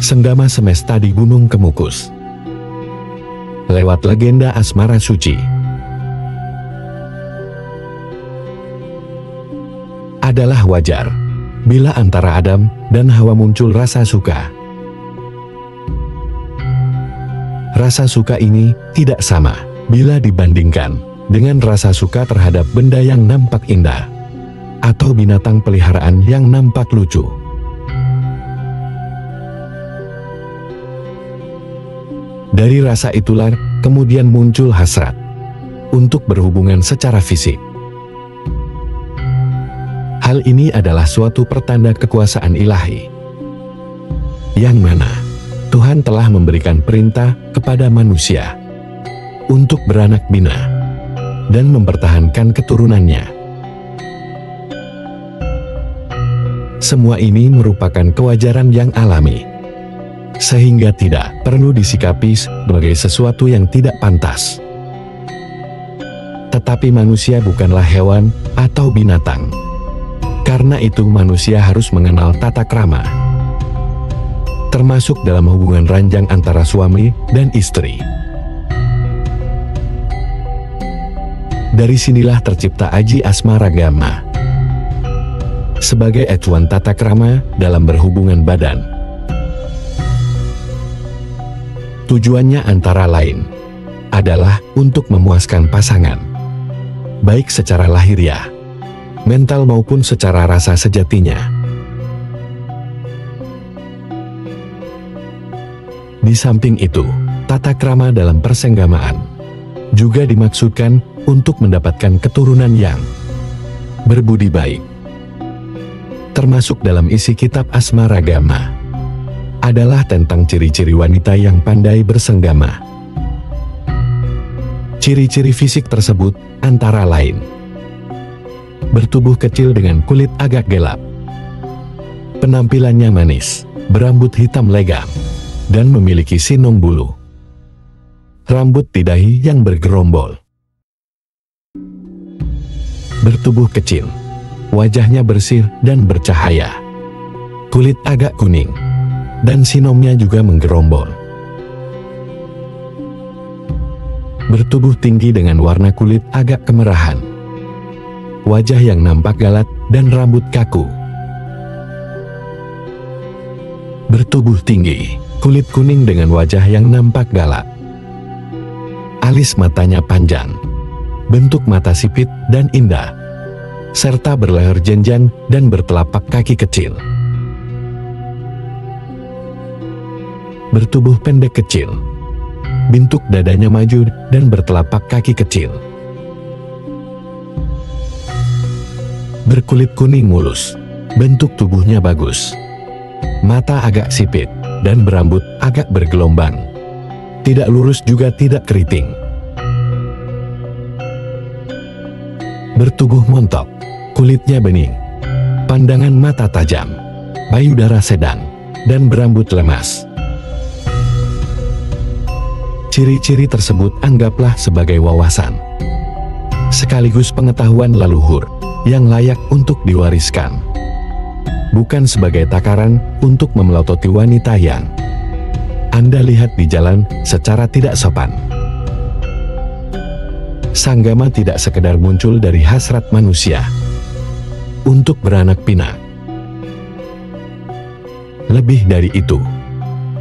Senggama semesta di Gunung Kemukus. Lewat legenda asmara suci. Adalah wajar bila antara Adam dan Hawa muncul rasa suka. Rasa suka ini tidak sama bila dibandingkan dengan rasa suka terhadap benda yang nampak indah atau binatang peliharaan yang nampak lucu. Dari rasa itulah kemudian muncul hasrat untuk berhubungan secara fisik. Hal ini adalah suatu pertanda kekuasaan ilahi, yang mana Tuhan telah memberikan perintah kepada manusia untuk beranak bina dan mempertahankan keturunannya. Semua ini merupakan kewajaran yang alami, sehingga tidak perlu disikapi sebagai sesuatu yang tidak pantas. Tetapi manusia bukanlah hewan atau binatang. Karena itu manusia harus mengenal tata krama, termasuk dalam hubungan ranjang antara suami dan istri. Dari sinilah tercipta Aji Asmaragama sebagai acuan tata krama dalam berhubungan badan. Tujuannya antara lain adalah untuk memuaskan pasangan, baik secara lahiriah, mental maupun secara rasa sejatinya. Di samping itu, tata krama dalam persenggamaan juga dimaksudkan untuk mendapatkan keturunan yang berbudi baik. Termasuk dalam isi kitab Asmaragama adalah tentang ciri-ciri wanita yang pandai bersenggama. Ciri-ciri fisik tersebut antara lain: bertubuh kecil dengan kulit agak gelap, penampilannya manis, berambut hitam legam, dan memiliki sinom bulu, rambut di dahi yang bergerombol, bertubuh kecil, wajahnya bersih dan bercahaya, kulit agak kuning, dan sinomnya juga menggerombol. Bertubuh tinggi dengan warna kulit agak kemerahan, wajah yang nampak galak dan rambut kaku. Bertubuh tinggi, kulit kuning dengan wajah yang nampak galak. Alis matanya panjang, bentuk mata sipit dan indah, serta berleher jenjang dan bertelapak kaki kecil. Bertubuh pendek kecil, bentuk dadanya maju dan bertelapak kaki kecil. Berkulit kuning mulus, bentuk tubuhnya bagus, mata agak sipit, dan berambut agak bergelombang. Tidak lurus juga tidak keriting. Bertubuh montok, kulitnya bening, pandangan mata tajam, payudara sedang, dan berambut lemas. Ciri-ciri tersebut anggaplah sebagai wawasan, sekaligus pengetahuan leluhur yang layak untuk diwariskan, bukan sebagai takaran untuk memelototi wanita yang Anda lihat di jalan secara tidak sopan. Sanggama tidak sekedar muncul dari hasrat manusia untuk beranak pinak. Lebih dari itu,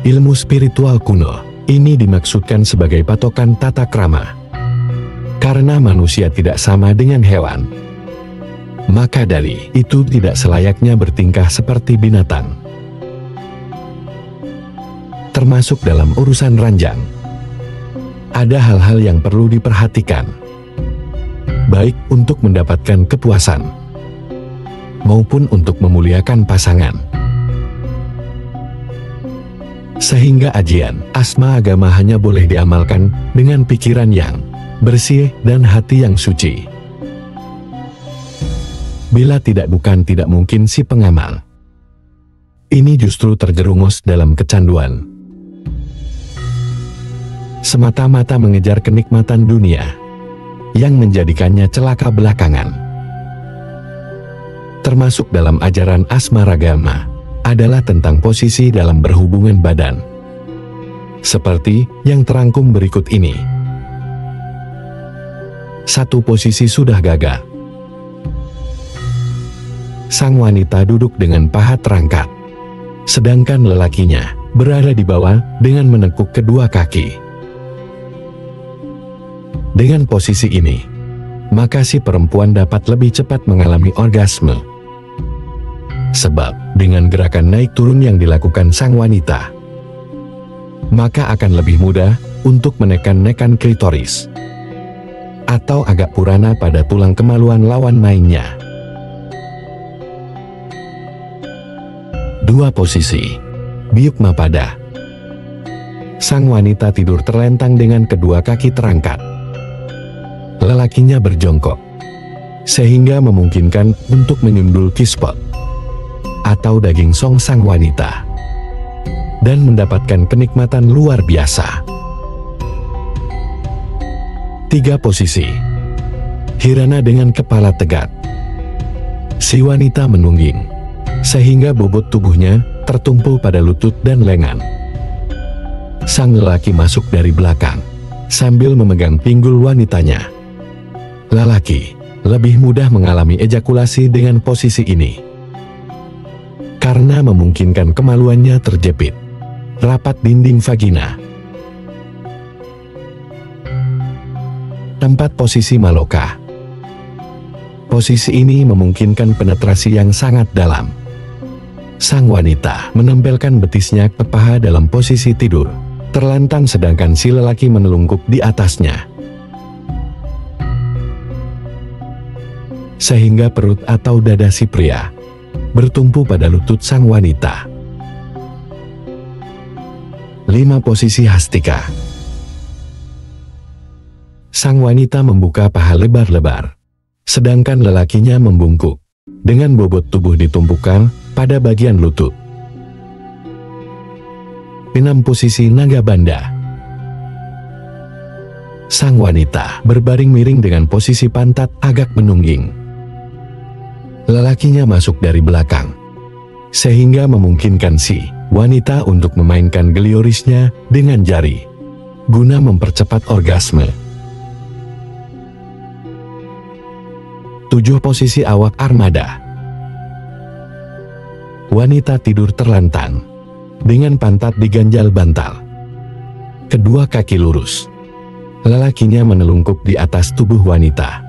ilmu spiritual kuno ini dimaksudkan sebagai patokan tata krama. Karena manusia tidak sama dengan hewan, maka dari itu tidak selayaknya bertingkah seperti binatang. Termasuk dalam urusan ranjang, ada hal-hal yang perlu diperhatikan, baik untuk mendapatkan kepuasan maupun untuk memuliakan pasangan. Sehingga ajian Asmaragama hanya boleh diamalkan dengan pikiran yang bersih dan hati yang suci. Bila tidak tidak mungkin si pengamal ini justru terjerumus dalam kecanduan, semata-mata mengejar kenikmatan dunia yang menjadikannya celaka belakangan. Termasuk dalam ajaran Asmaragama adalah tentang posisi dalam berhubungan badan. Seperti yang terangkum berikut ini. 1. Posisi sudah gagah. Sang wanita duduk dengan paha terangkat, sedangkan lelakinya berada di bawah dengan menekuk kedua kaki. Dengan posisi ini, maka si perempuan dapat lebih cepat mengalami orgasme. Sebab dengan gerakan naik turun yang dilakukan sang wanita, maka akan lebih mudah untuk menekan-nekan klitoris atau agak purana pada tulang kemaluan lawan mainnya. 2. Posisi biuk mapada. Sang wanita tidur terlentang dengan kedua kaki terangkat. Lelakinya berjongkok, sehingga memungkinkan untuk menyundul kispot atau daging song sang wanita, dan mendapatkan kenikmatan luar biasa. 3. Posisi hirana dengan kepala tegak. Si wanita menungging, sehingga bobot tubuhnya tertumpul pada lutut dan lengan. Sang lelaki masuk dari belakang, sambil memegang pinggul wanitanya. Lelaki lebih mudah mengalami ejakulasi dengan posisi ini, karena memungkinkan kemaluannya terjepit rapat dinding vagina. 4. Posisi maloka. Posisi ini memungkinkan penetrasi yang sangat dalam. Sang wanita menempelkan betisnya ke paha dalam posisi tidur terlentang, sedangkan si lelaki menelungkup di atasnya, sehingga perut atau dada si pria bertumpu pada lutut sang wanita. 5. Posisi hastika. Sang wanita membuka paha lebar-lebar, sedangkan lelakinya membungkuk, dengan bobot tubuh ditumpukan pada bagian lutut. 6. Posisi naga banda. Sang wanita berbaring miring dengan posisi pantat agak menungging. Lelakinya masuk dari belakang, sehingga memungkinkan si wanita untuk memainkan gliorisnya dengan jari, guna mempercepat orgasme. 7. Posisi awak armada. Wanita tidur terlentang, dengan pantat diganjal bantal. Kedua kaki lurus. Lelakinya menelungkup di atas tubuh wanita.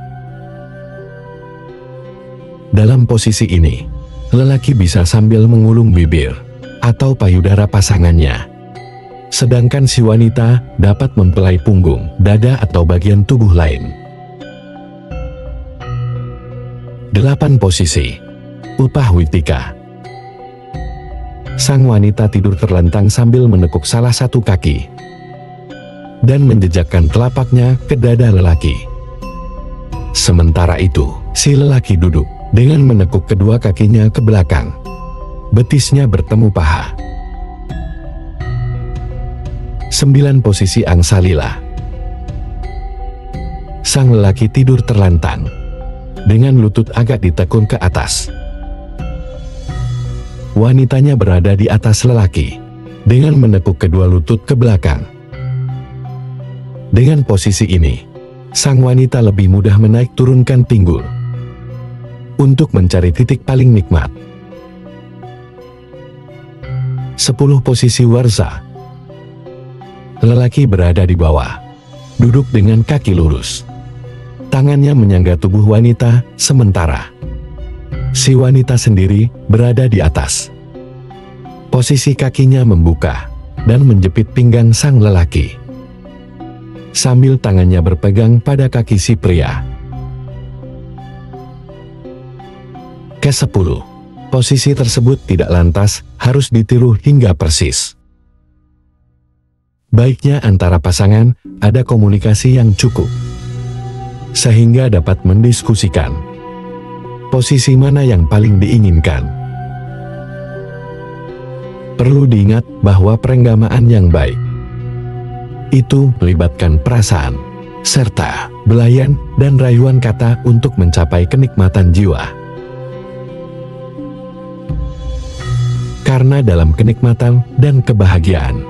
Dalam posisi ini, lelaki bisa sambil mengulung bibir atau payudara pasangannya, sedangkan si wanita dapat mempelai punggung, dada atau bagian tubuh lain. 8. Posisi upahwitika. Sang wanita tidur terlentang sambil menekuk salah satu kaki dan menjejakkan telapaknya ke dada lelaki. Sementara itu, si lelaki duduk dengan menekuk kedua kakinya ke belakang. Betisnya bertemu paha. 9. Posisi angsalila. Sang lelaki tidur terlentang, dengan lutut agak ditekun ke atas. Wanitanya berada di atas lelaki, dengan menekuk kedua lutut ke belakang. Dengan posisi ini, sang wanita lebih mudah menaik turunkan pinggul untuk mencari titik paling nikmat. 10. Posisi warza. Lelaki berada di bawah, duduk dengan kaki lurus. Tangannya menyangga tubuh wanita, sementara si wanita sendiri berada di atas. Posisi kakinya membuka dan menjepit pinggang sang lelaki, sambil tangannya berpegang pada kaki si pria. Ke-10. Posisi tersebut tidak lantas harus ditiru hingga persis. Baiknya antara pasangan ada komunikasi yang cukup, sehingga dapat mendiskusikan posisi mana yang paling diinginkan. Perlu diingat bahwa perenggamaan yang baik itu melibatkan perasaan, serta belayan dan rayuan kata untuk mencapai kenikmatan jiwa. Karena dalam kenikmatan dan kebahagiaan,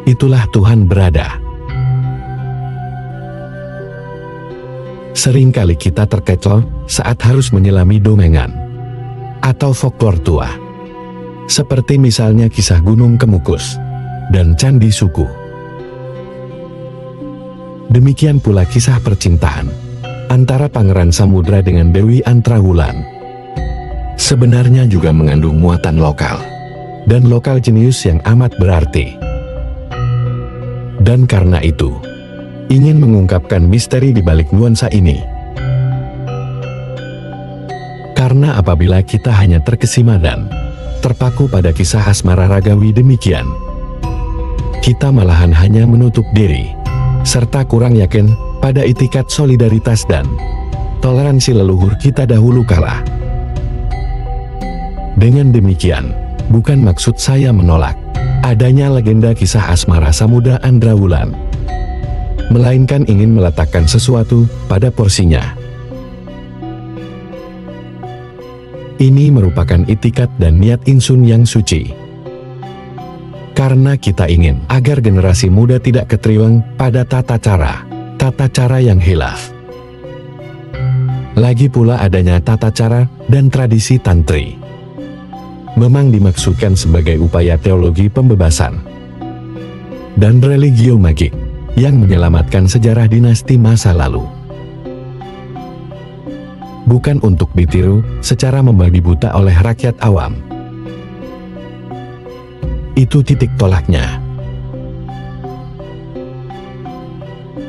itulah Tuhan berada. Seringkali kita terkecoh saat harus menyelami dongengan atau folklore tua, seperti misalnya kisah Gunung Kemukus dan Candi Suku. Demikian pula kisah percintaan antara Pangeran Samudra dengan Dewi Antrawulan. Sebenarnya juga mengandung muatan lokal dan lokal jenius yang amat berarti. Dan karena itu, ingin mengungkapkan misteri di balik nuansa ini. Karena apabila kita hanya terkesima dan terpaku pada kisah asmara ragawi demikian, kita malahan hanya menutup diri, serta kurang yakin pada itikat solidaritas dan toleransi leluhur kita dahulu kala. Dengan demikian, bukan maksud saya menolak adanya legenda kisah asmara Samudra Andrawulan, melainkan ingin meletakkan sesuatu pada porsinya. Ini merupakan itikat dan niat insun yang suci. Karena kita ingin agar generasi muda tidak ketriwang pada tata cara yang hilaf. Lagi pula adanya tata cara dan tradisi tantri memang dimaksudkan sebagai upaya teologi pembebasan dan religio magik yang menyelamatkan sejarah dinasti masa lalu. Bukan untuk ditiru secara membabi buta oleh rakyat awam. Itu titik tolaknya.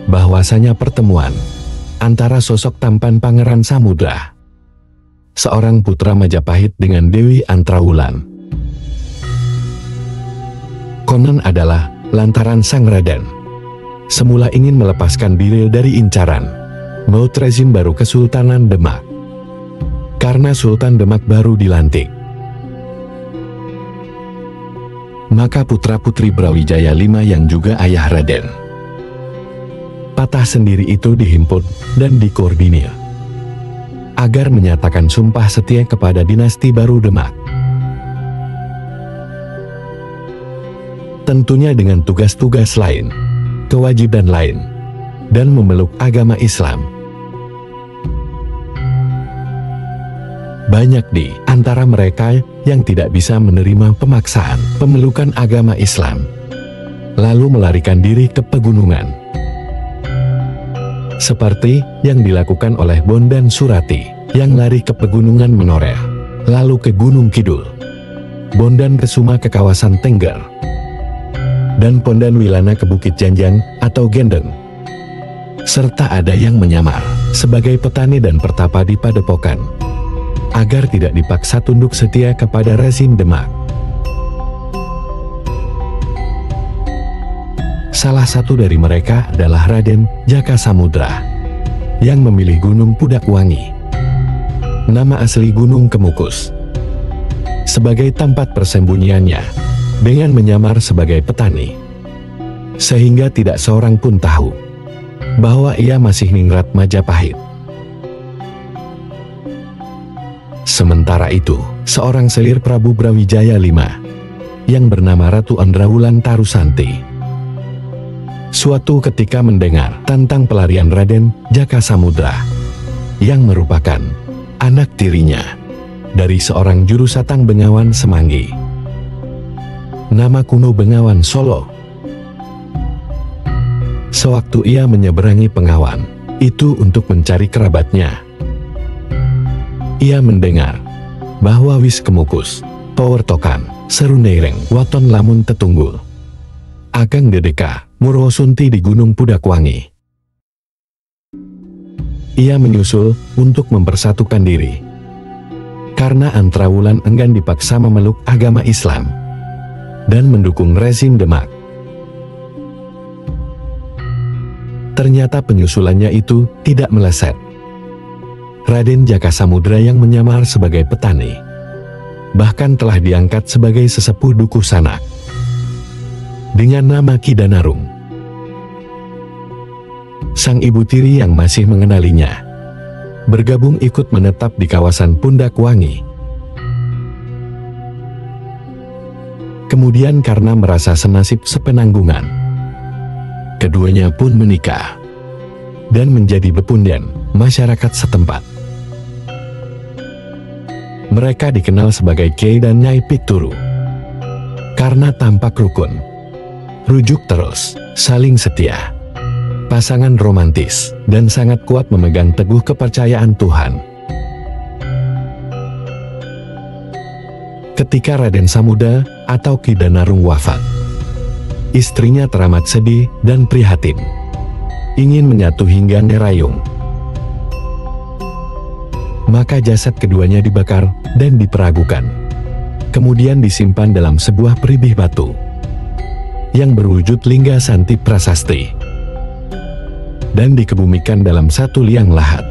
Bahwasanya pertemuan antara sosok tampan Pangeran Samudra, seorang putra Majapahit dengan Dewi Antrawulan, konon adalah lantaran sang Raden semula ingin melepaskan diri dari incaran maut rezim baru Kesultanan Demak. Karena Sultan Demak baru dilantik, maka putra-putri Brawijaya V yang juga ayah Raden Patah Sendiri itu dihimpun dan dikoordinir agar menyatakan sumpah setia kepada dinasti baru Demak. Tentunya dengan tugas-tugas lain, kewajiban lain, dan memeluk agama Islam. Banyak di antara mereka yang tidak bisa menerima pemaksaan pemelukan agama Islam, lalu melarikan diri ke pegunungan. Seperti yang dilakukan oleh Bondan Surati yang lari ke pegunungan Menoreh, lalu ke Gunung Kidul, Bondan Kesuma ke kawasan Tengger, dan Bondan Wilana ke Bukit Janjang atau Gendeng. Serta ada yang menyamar sebagai petani dan pertapa di Padepokan, agar tidak dipaksa tunduk setia kepada rezim Demak. Salah satu dari mereka adalah Raden Jaka Samudra, yang memilih Gunung Pudakwangi, nama asli Gunung Kemukus, sebagai tempat persembunyiannya, dengan menyamar sebagai petani, sehingga tidak seorang pun tahu bahwa ia masih ningrat Majapahit. Sementara itu, seorang selir Prabu Brawijaya V, yang bernama Ratu Andrawulan Tarusanti, suatu ketika mendengar tentang pelarian Raden Jaka Samudra, yang merupakan anak tirinya dari seorang juru satang Bengawan Semanggi, nama kuno Bengawan Solo. Sewaktu ia menyeberangi Pengawan itu untuk mencari kerabatnya, ia mendengar bahwa wis Kemukus, Pawertokan, Seruneireng, Waton Lamun Tetunggul, Ageng Dedeka, Murwosunti di Gunung Pudakwangi. Ia menyusul untuk mempersatukan diri, karena Antrawulan enggan dipaksa memeluk agama Islam dan mendukung rezim Demak. Ternyata penyusulannya itu tidak meleset. Raden Jaka Samudra yang menyamar sebagai petani, bahkan telah diangkat sebagai sesepuh Dukuh Sanak dengan nama Ki Danarung. Sang ibu tiri yang masih mengenalinya bergabung ikut menetap di kawasan Pundakwangi. Kemudian karena merasa senasib sepenanggungan, keduanya pun menikah dan menjadi bepunden masyarakat setempat. Mereka dikenal sebagai Kyai dan Nyai Pikturu karena tampak rukun, rujuk terus, saling setia, pasangan romantis, dan sangat kuat memegang teguh kepercayaan Tuhan. Ketika Raden Samuda atau Ki Danarung wafat, istrinya teramat sedih dan prihatin, ingin menyatu hingga nerayung. Maka jasad keduanya dibakar dan diperagukan, kemudian disimpan dalam sebuah peribih batu yang berwujud lingga Santi Prasasti dan dikebumikan dalam satu liang lahat.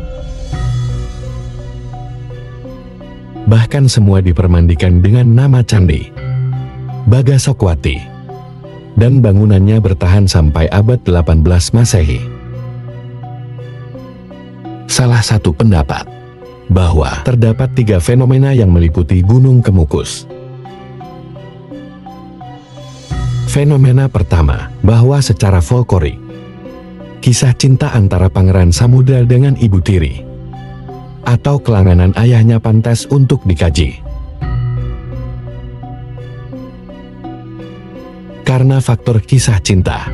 Bahkan semua dipermandikan dengan nama candi Bagasokwati, dan bangunannya bertahan sampai abad 18 Masehi. Salah satu pendapat bahwa terdapat 3 fenomena yang meliputi Gunung Kemukus. Fenomena pertama, bahwa secara folklorik, kisah cinta antara Pangeran Samudra dengan Ibu Tiri atau kelanganan ayahnya pantas untuk dikaji. Karena faktor kisah cinta,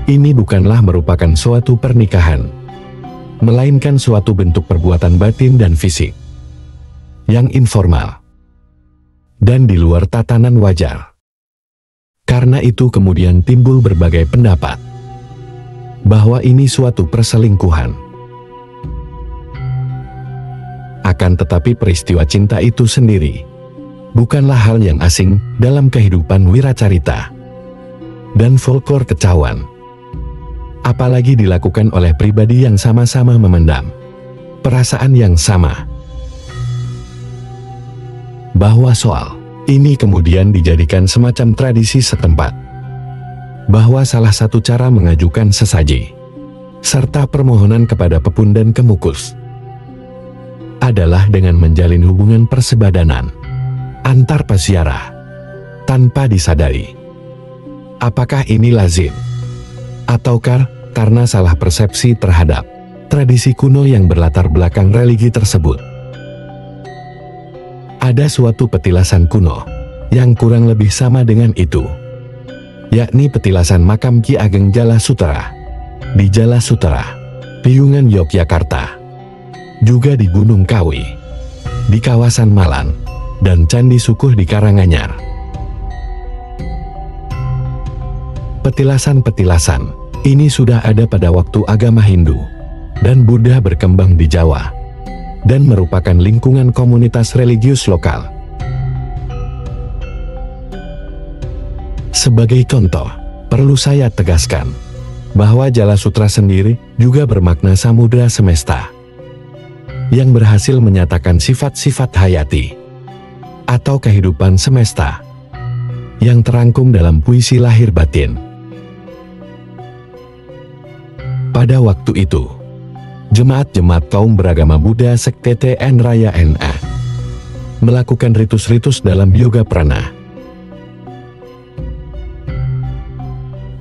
ini bukanlah merupakan suatu pernikahan, melainkan suatu bentuk perbuatan batin dan fisik yang informal dan di luar tatanan wajar. Karena itu kemudian timbul berbagai pendapat bahwa ini suatu perselingkuhan. Akan tetapi peristiwa cinta itu sendiri bukanlah hal yang asing dalam kehidupan wiracarita dan folklor kecawan, apalagi dilakukan oleh pribadi yang sama-sama memendam perasaan yang sama. Bahwa soal ini kemudian dijadikan semacam tradisi setempat, bahwa salah satu cara mengajukan sesaji serta permohonan kepada pepundhen Kemukus adalah dengan menjalin hubungan persebadanan antar peziarah tanpa disadari. Apakah ini lazim? Ataukah karena salah persepsi terhadap tradisi kuno yang berlatar belakang religi tersebut? Ada suatu petilasan kuno yang kurang lebih sama dengan itu, yakni petilasan makam Ki Ageng Jalasutera di Jalasutera, Piungan, Yogyakarta, juga di Gunung Kawi, di kawasan Malang, dan Candi Sukuh di Karanganyar. Petilasan-petilasan ini sudah ada pada waktu agama Hindu dan Buddha berkembang di Jawa, dan merupakan lingkungan komunitas religius lokal. Sebagai contoh, perlu saya tegaskan bahwa Jalasutra sendiri juga bermakna samudra semesta, yang berhasil menyatakan sifat-sifat hayati atau kehidupan semesta yang terangkum dalam puisi lahir batin. Pada waktu itu, jemaat-jemaat kaum beragama Buddha sekte TN Raya NA melakukan ritus-ritus dalam yoga prana,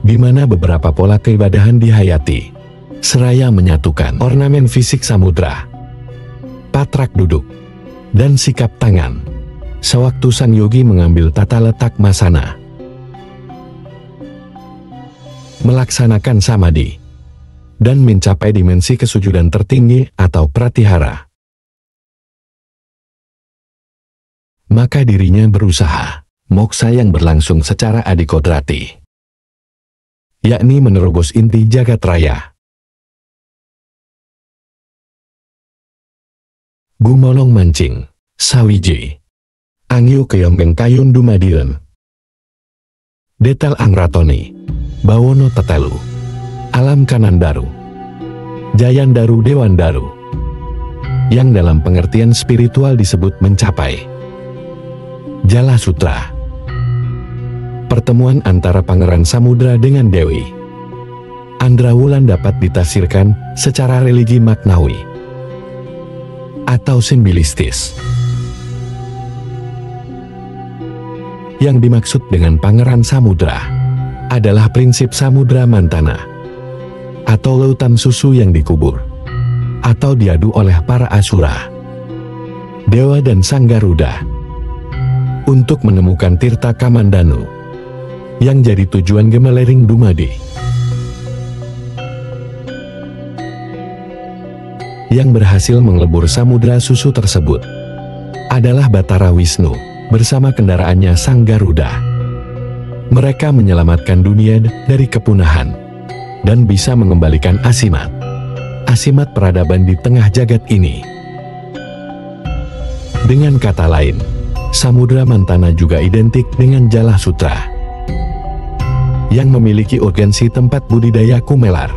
di mana beberapa pola keibadahan dihayati, seraya menyatukan ornamen fisik samudra, patrak duduk, dan sikap tangan, sewaktu sang yogi mengambil tata letak masana, melaksanakan samadhi, dan mencapai dimensi kesujudan tertinggi atau pratihara. Maka dirinya berusaha moksa yang berlangsung secara adikodrati, yakni menerobos inti jagat raya. Gumolong mancing, sawiji, angyu keonggeng kayun dumadiun, detel angratoni, bawono tetelu, alam kanandaru, jayandaru dewandaru, yang dalam pengertian spiritual disebut mencapai Jalasutra. Pertemuan antara Pangeran Samudra dengan Dewi Andrawulan dapat ditafsirkan secara religi maknawi atau simbolistis. Yang dimaksud dengan Pangeran Samudra adalah prinsip Samudra Mantana, atau lautan susu yang dikubur atau diadu oleh para Asura, dewa dan Sang Garuda, untuk menemukan Tirta Kamandanu yang jadi tujuan Gemelering Dumadi. Yang berhasil mengelebur samudra susu tersebut adalah Batara Wisnu bersama kendaraannya Sang Garuda. Mereka menyelamatkan dunia dari kepunahan dan bisa mengembalikan Asimat peradaban di tengah jagat ini. Dengan kata lain, Samudra Mantana juga identik dengan Jala Sutra yang memiliki urgensi tempat budidaya kumelar.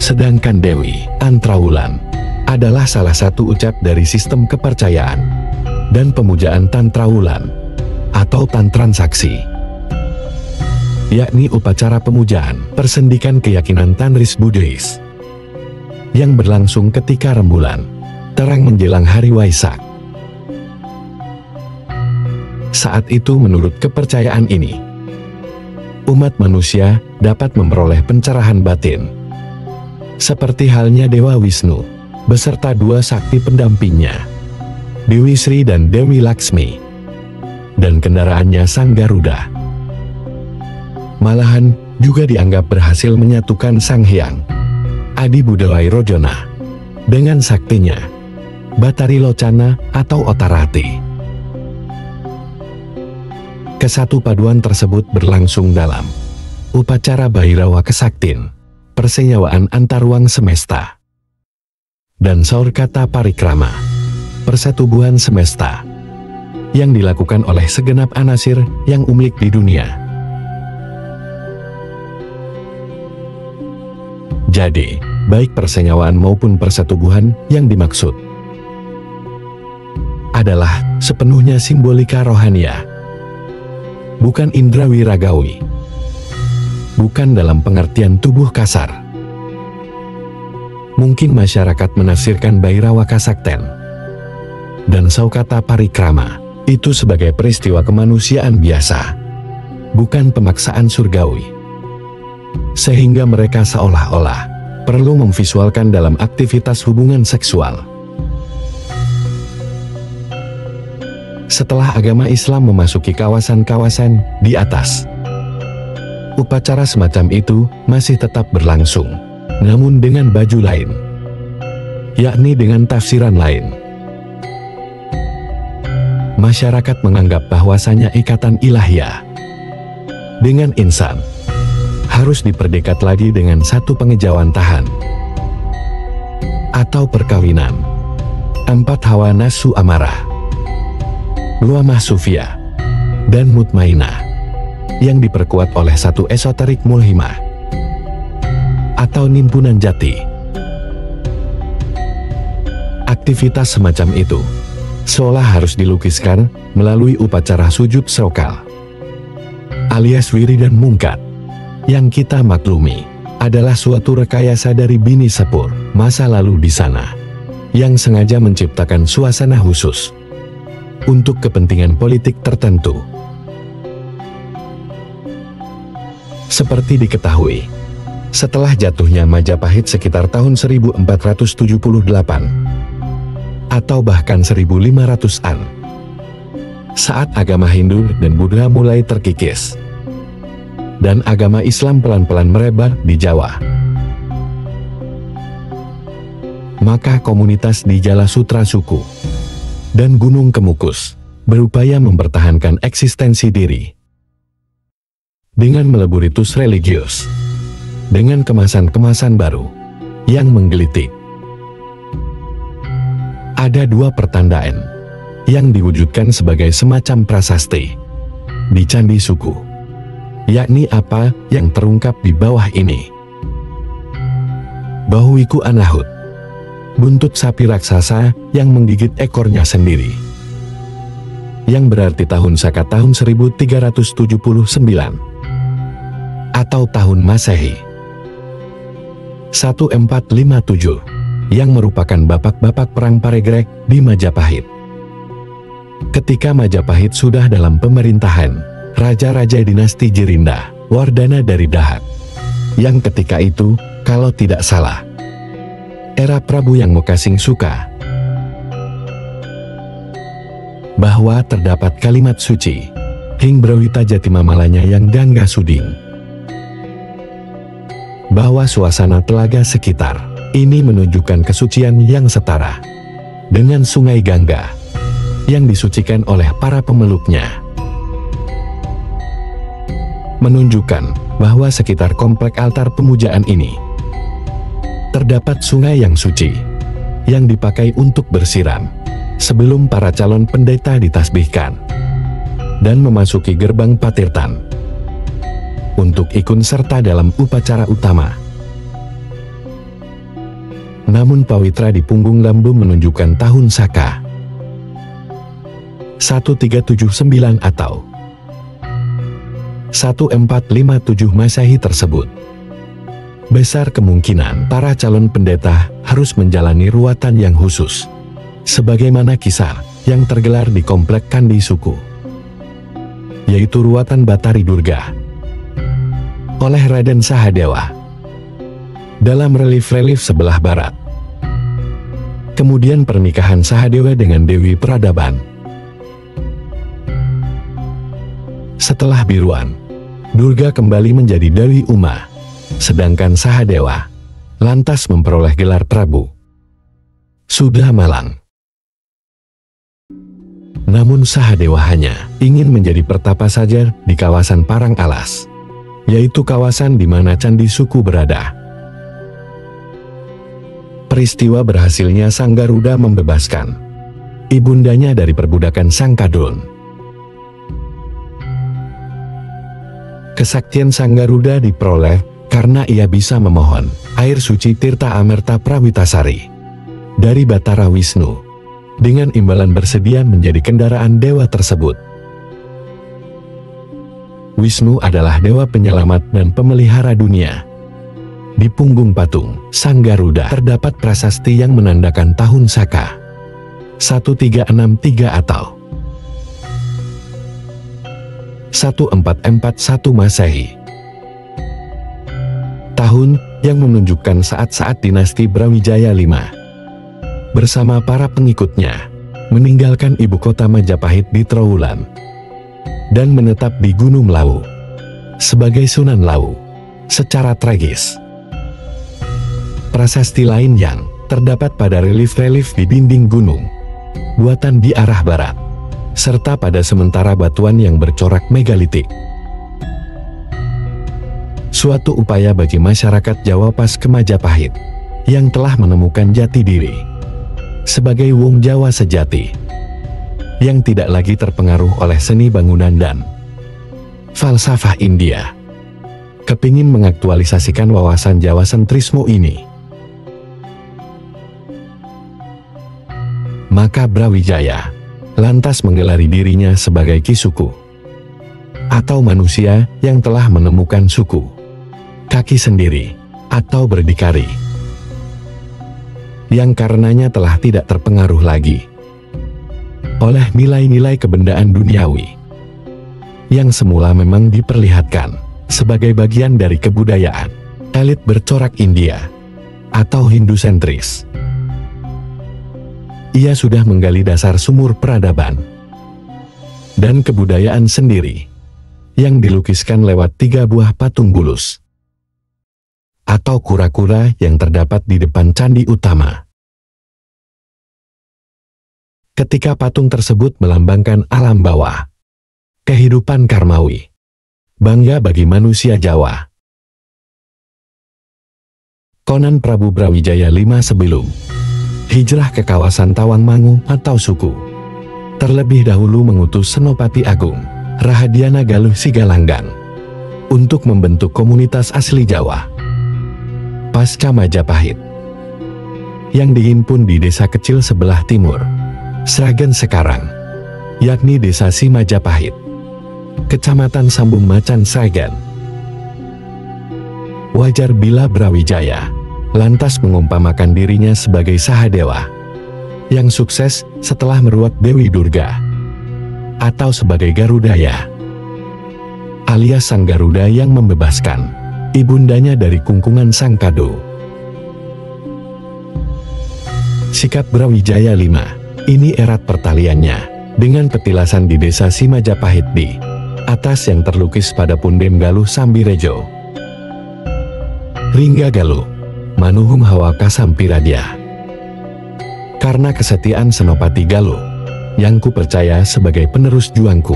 Sedangkan Dewi Tantraulan adalah salah satu ucap dari sistem kepercayaan dan pemujaan Tantraulan atau Tantransaksi, yakni upacara pemujaan persendikan keyakinan Tanris Buddhis yang berlangsung ketika rembulan terang menjelang hari Waisak. Saat itu menurut kepercayaan ini, umat manusia dapat memperoleh pencerahan batin, seperti halnya Dewa Wisnu beserta dua sakti pendampingnya, Dewi Sri dan Dewi Laksmi, dan kendaraannya Sang Garuda. Malahan juga dianggap berhasil menyatukan Sang Hyang Adi Budawai Rojona dengan saktinya Batari Locana atau Otarati. Kesatu paduan tersebut berlangsung dalam upacara Bhairawa Kesaktin, persenyawaan antar ruang semesta, dan Saur Kata Parikrama, persetubuhan semesta, yang dilakukan oleh segenap anasir yang umlik di dunia. Jadi, baik persenyawaan maupun persetubuhan yang dimaksud adalah sepenuhnya simbolika rohania, bukan indrawi ragawi, bukan dalam pengertian tubuh kasar. Mungkin masyarakat menafsirkan Bhairawa Kasakten dan Saukata Parikrama itu sebagai peristiwa kemanusiaan biasa, bukan pemaksaan surgawi, sehingga mereka seolah-olah perlu memvisualkan dalam aktivitas hubungan seksual. Setelah agama Islam memasuki kawasan-kawasan di atas, upacara semacam itu masih tetap berlangsung, namun dengan baju lain, yakni dengan tafsiran lain. Masyarakat menganggap bahwasanya ikatan ilahiyah dengan insan harus diperdekat lagi dengan satu pengejauhan tahan atau perkawinan 4 hawa nafsu amarah, luamah sufia, dan mutmainah yang diperkuat oleh satu esoterik mulhimah atau nimpunan jati. Aktivitas semacam itu seolah harus dilukiskan melalui upacara sujud srokal alias wiridan mungkat, yang kita maklumi adalah suatu rekayasa dari bini sepur masa lalu di sana, yang sengaja menciptakan suasana khusus untuk kepentingan politik tertentu. Seperti diketahui, setelah jatuhnya Majapahit sekitar tahun 1478 atau bahkan 1500-an, saat agama Hindu dan Buddha mulai terkikis dan agama Islam pelan-pelan merebak di Jawa, maka komunitas di Jala Sutra Suku dan Gunung Kemukus berupaya mempertahankan eksistensi diri dengan melebur ritus religius dengan kemasan-kemasan baru yang menggelitik. Ada dua pertandaan yang diwujudkan sebagai semacam prasasti di Candi Suku, yakni apa yang terungkap di bawah ini. Bahuiku Anahut, buntut sapi raksasa yang menggigit ekornya sendiri, yang berarti tahun Saka tahun 1379 atau tahun Masehi 1457, yang merupakan bapak-bapak perang Paregrek di Majapahit. Ketika Majapahit sudah dalam pemerintahan Raja-Raja dinasti Jirinda, Wardana dari Dahat, yang ketika itu, kalau tidak salah, era Prabu Yang Mokasing Suka, bahwa terdapat kalimat suci, Hing Brawita Jatimamalanya yang Gangga Suding, bahwa suasana telaga sekitar ini menunjukkan kesucian yang setara dengan Sungai Gangga yang disucikan oleh para pemeluknya, menunjukkan bahwa sekitar komplek altar pemujaan ini terdapat sungai yang suci yang dipakai untuk bersiram sebelum para calon pendeta ditasbihkan dan memasuki gerbang Patirtan untuk ikut serta dalam upacara utama. Namun pawitra di punggung lambung menunjukkan tahun Saka 1379 atau 1457 Masehi tersebut. Besar kemungkinan para calon pendeta harus menjalani ruatan yang khusus, sebagaimana kisah yang tergelar di komplek Kandi Suku, yaitu ruatan Batari Durga oleh Raden Sahadewa dalam relief-relief sebelah barat. Kemudian pernikahan Sahadewa dengan Dewi Peradaban. Setelah biruan, Durga kembali menjadi Dewi Uma, sedangkan Sahadewa lantas memperoleh gelar Prabu. Sudah malang. Namun Sahadewa hanya ingin menjadi pertapa saja di kawasan Parang Alas, yaitu kawasan di mana Candi Suku berada. Peristiwa berhasilnya Sang Garuda membebaskan ibundanya dari perbudakan Sang Kadun. Kesaktian Sang Garuda diperoleh karena ia bisa memohon air suci Tirta Amerta Prawitasari dari Batara Wisnu, dengan imbalan bersedia menjadi kendaraan dewa tersebut. Wisnu adalah dewa penyelamat dan pemelihara dunia. Di punggung patung Sang Garuda terdapat prasasti yang menandakan tahun Saka 1363 atau 1441 Masehi. Tahun yang menunjukkan saat-saat dinasti Brawijaya V bersama para pengikutnya meninggalkan ibu kota Majapahit di Trowulan dan menetap di Gunung Lawu sebagai Sunan Lawu secara tragis. Prasasti lain yang terdapat pada relief-relief di dinding gunung buatan di arah barat, serta pada sementara batuan yang bercorak megalitik. Suatu upaya bagi masyarakat Jawa pas ke Majapahit yang telah menemukan jati diri sebagai wong Jawa sejati, yang tidak lagi terpengaruh oleh seni bangunan dan falsafah India, kepingin mengaktualisasikan wawasan Jawa sentrisme ini. Maka Brawijaya lantas menggelari dirinya sebagai Ki Suku, atau manusia yang telah menemukan suku, kaki sendiri, atau berdikari, yang karenanya telah tidak terpengaruh lagi oleh nilai-nilai kebendaan duniawi yang semula memang diperlihatkan sebagai bagian dari kebudayaan elit bercorak India atau Hindu-sentris. Ia sudah menggali dasar sumur peradaban dan kebudayaan sendiri yang dilukiskan lewat 3 buah patung bulus atau kura-kura yang terdapat di depan candi utama. Ketika patung tersebut melambangkan alam bawah, kehidupan karmawi, bangga bagi manusia Jawa. Konon Prabu Brawijaya V sebelum hijrah ke kawasan Tawangmangu atau Suku, terlebih dahulu mengutus Senopati Agung Rahadiana Galuh Sigalanggang untuk membentuk komunitas asli Jawa pasca Majapahit yang dihimpun di desa kecil sebelah timur Sragen sekarang, yakni Desa Si Majapahit, Kecamatan Sambung Macan Sragen. Wajar bila Brawijaya lantas mengumpamakan dirinya sebagai Sahadewa yang sukses setelah meruat Dewi Durga atau sebagai Garudaya, alias Sang Garuda yang membebaskan ibundanya dari kungkungan Sang Kado. Sikap Brawijaya V ini erat pertaliannya dengan petilasan di desa Si Majapahit di atas yang terlukis pada Pundem Galuh Sambirejo. Ringga Galuh, Manuhung Hawaka Sampiradya. Karena kesetiaan Senopati Galuh, yang ku percaya sebagai penerus juangku,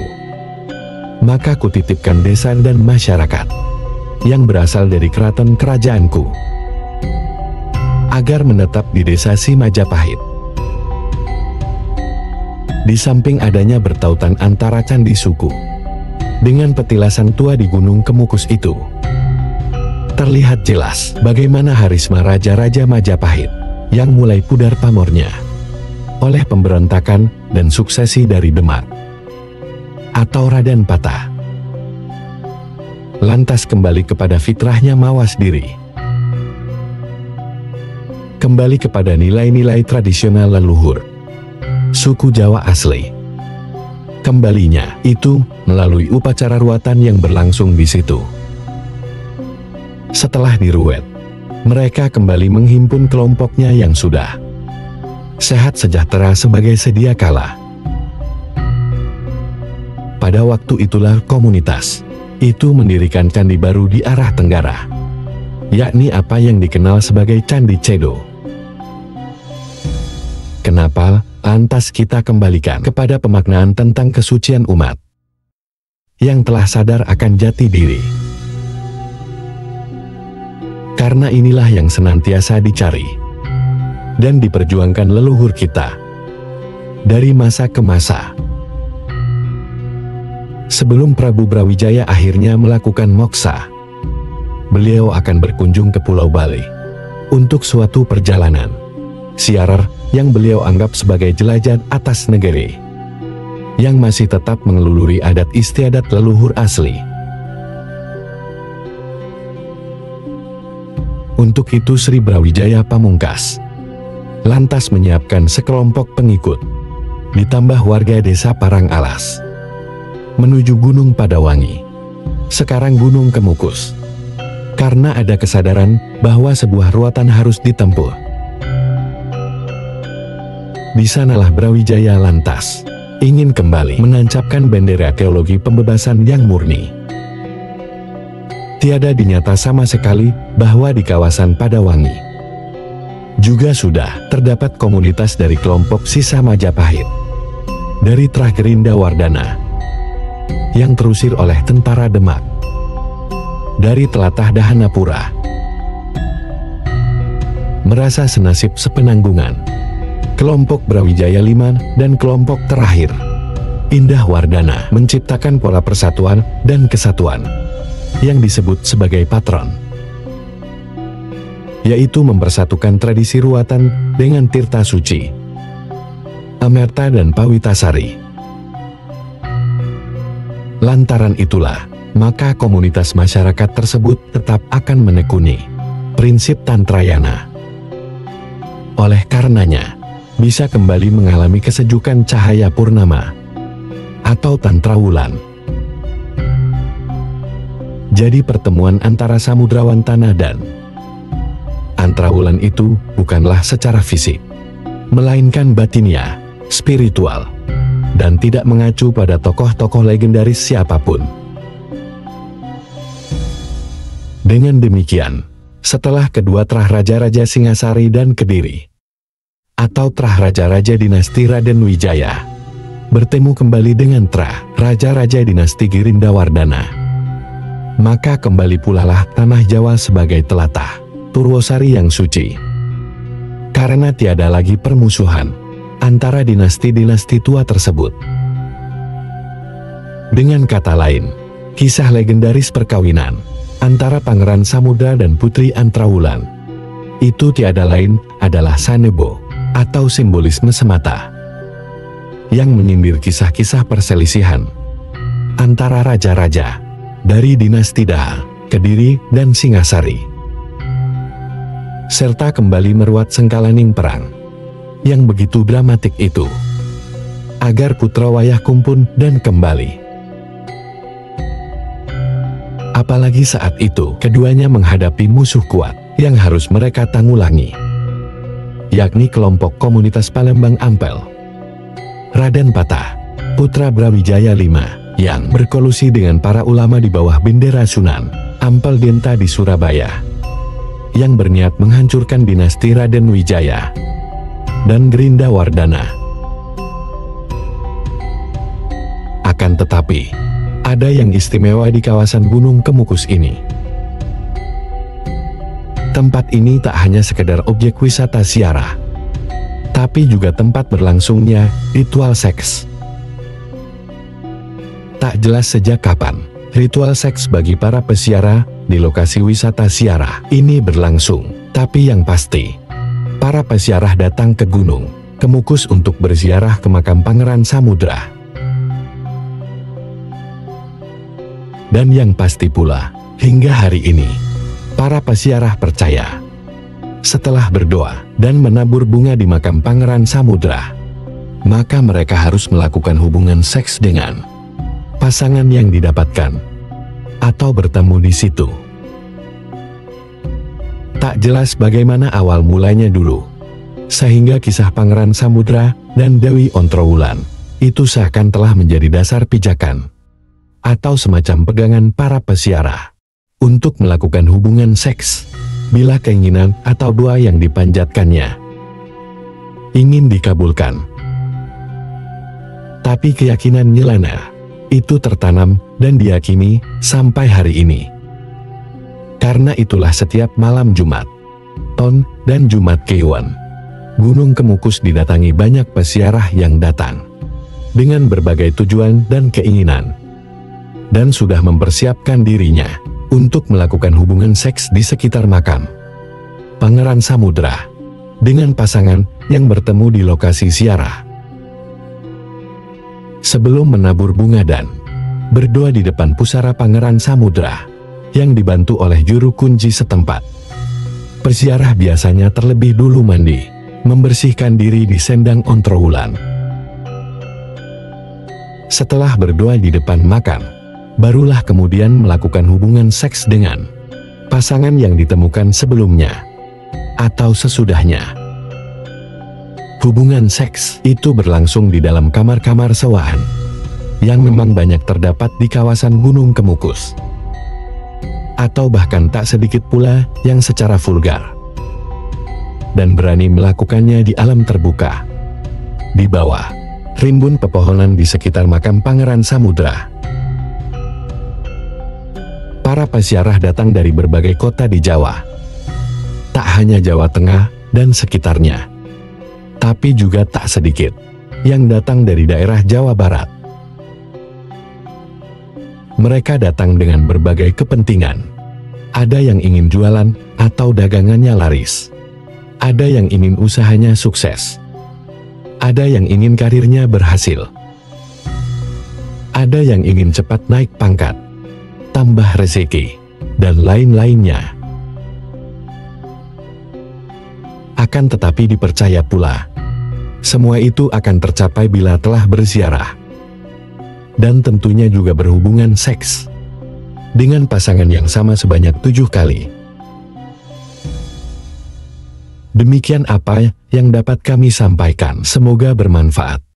maka kutitipkan desa dan masyarakat yang berasal dari keraton kerajaanku, agar menetap di desa Si Majapahit. Di samping adanya bertautan antara candi suku dengan petilasan tua di Gunung Kemukus itu, terlihat jelas bagaimana harisma raja-raja Majapahit yang mulai pudar pamornya oleh pemberontakan dan suksesi dari Demak atau Raden Patah, lantas kembali kepada fitrahnya mawas diri, kembali kepada nilai-nilai tradisional leluhur suku Jawa asli. Kembalinya itu melalui upacara ruatan yang berlangsung di situ. Setelah diruet, mereka kembali menghimpun kelompoknya yang sudah sehat sejahtera sebagai sedia kala. Pada waktu itulah komunitas itu mendirikan candi baru di arah tenggara, yakni apa yang dikenal sebagai Candi Cedo. Kenapa lantas kita kembalikan kepada pemaknaan tentang kesucian umat yang telah sadar akan jati diri? Karena inilah yang senantiasa dicari dan diperjuangkan leluhur kita dari masa ke masa. Sebelum Prabu Brawijaya akhirnya melakukan moksa, beliau akan berkunjung ke Pulau Bali untuk suatu perjalanan siarar yang beliau anggap sebagai jelajah atas negeri yang masih tetap mengeluluri adat istiadat leluhur asli. Untuk itu Sri Brawijaya Pamungkas lantas menyiapkan sekelompok pengikut, ditambah warga desa Parang Alas, menuju Gunung Padawangi, sekarang Gunung Kemukus, karena ada kesadaran bahwa sebuah ruatan harus ditempuh. Di sanalah Brawijaya lantas ingin kembali menancapkan bendera teologi pembebasan yang murni. Tiada dinyata sama sekali bahwa di kawasan Padawangi juga sudah terdapat komunitas dari kelompok sisa Majapahit, dari Tragerinda Wardana yang terusir oleh tentara Demak, dari telatah Dahanapura, merasa senasib sepenanggungan kelompok Brawijaya V dan kelompok terakhir Indah Wardana menciptakan pola persatuan dan kesatuan yang disebut sebagai patron, yaitu mempersatukan tradisi ruatan dengan tirta suci, Amerta dan Pawitasari. Lantaran itulah, maka komunitas masyarakat tersebut tetap akan menekuni prinsip Tantrayana. Oleh karenanya, bisa kembali mengalami kesejukan cahaya purnama atau Tantrawulan. Jadi pertemuan antara Samudrawan Tanah dan Antrawulan itu bukanlah secara fisik, melainkan batinnya, spiritual, dan tidak mengacu pada tokoh-tokoh legendaris siapapun. Dengan demikian, setelah kedua trah raja-raja Singasari dan Kediri, atau trah raja-raja dinasti Raden Wijaya, bertemu kembali dengan trah raja-raja dinasti Girindawardana, maka kembali pulalah tanah Jawa sebagai telatah Purwosari yang suci. Karena tiada lagi permusuhan antara dinasti-dinasti tua tersebut. Dengan kata lain, kisah legendaris perkawinan antara Pangeran Samudra dan Putri Antrawulan itu tiada lain adalah Sanebo atau simbolisme semata yang menyindir kisah-kisah perselisihan antara raja-raja dari dinasti Daha, Kediri, dan Singasari, serta kembali meruat sengkalaning perang yang begitu dramatik itu. agar putra Wayahkum pun dan kembali. Apalagi saat itu keduanya menghadapi musuh kuat yang harus mereka tanggulangi, yakni kelompok komunitas Palembang Ampel. Raden Patah, putra Brawijaya V, yang berkolusi dengan para ulama di bawah bendera Sunan Ampel Denta di Surabaya, yang berniat menghancurkan dinasti Raden Wijaya dan Gerinda Wardana. Akan tetapi, ada yang istimewa di kawasan Gunung Kemukus ini. Tempat ini tak hanya sekedar objek wisata ziarah, tapi juga tempat berlangsungnya ritual seks. Tak jelas sejak kapan ritual seks bagi para peziarah di lokasi wisata ziarah ini berlangsung, tapi yang pasti, para peziarah datang ke Gunung Kemukus untuk berziarah ke makam Pangeran Samudra. Dan yang pasti pula, hingga hari ini, para peziarah percaya, setelah berdoa dan menabur bunga di makam Pangeran Samudra, maka mereka harus melakukan hubungan seks dengan pasangan yang didapatkan atau bertemu di situ. Tak jelas bagaimana awal mulanya dulu, sehingga kisah Pangeran Samudra dan Dewi Ontrowulan itu seakan telah menjadi dasar pijakan atau semacam pegangan para peziarah untuk melakukan hubungan seks bila keinginan atau doa yang dipanjatkannya ingin dikabulkan. Tapi keyakinan nyeleneh itu tertanam dan diyakini sampai hari ini. Karena itulah setiap malam Jumat Pon dan Jumat Kliwon, Gunung Kemukus didatangi banyak peziarah yang datang dengan berbagai tujuan dan keinginan, dan sudah mempersiapkan dirinya untuk melakukan hubungan seks di sekitar makam Pangeran Samudra dengan pasangan yang bertemu di lokasi ziarah. Sebelum menabur bunga dan berdoa di depan pusara Pangeran Samudra yang dibantu oleh juru kunci setempat, peziarah biasanya terlebih dulu mandi, membersihkan diri di sendang Ontrowulan. Setelah berdoa di depan makam, barulah kemudian melakukan hubungan seks dengan pasangan yang ditemukan sebelumnya atau sesudahnya. Hubungan seks itu berlangsung di dalam kamar-kamar sewaan yang memang banyak terdapat di kawasan Gunung Kemukus, atau bahkan tak sedikit pula yang secara vulgar dan berani melakukannya di alam terbuka di bawah rimbun pepohonan di sekitar makam Pangeran Samudra. Para peziarah datang dari berbagai kota di Jawa, tak hanya Jawa Tengah dan sekitarnya, tapi juga tak sedikit yang datang dari daerah Jawa Barat. Mereka datang dengan berbagai kepentingan. Ada yang ingin jualan atau dagangannya laris. Ada yang ingin usahanya sukses. Ada yang ingin karirnya berhasil. Ada yang ingin cepat naik pangkat, tambah rezeki, dan lain-lainnya. Akan tetapi dipercaya pula, semua itu akan tercapai bila telah berziarah, dan tentunya juga berhubungan seks dengan pasangan yang sama sebanyak 7 kali. Demikian apa yang dapat kami sampaikan, semoga bermanfaat.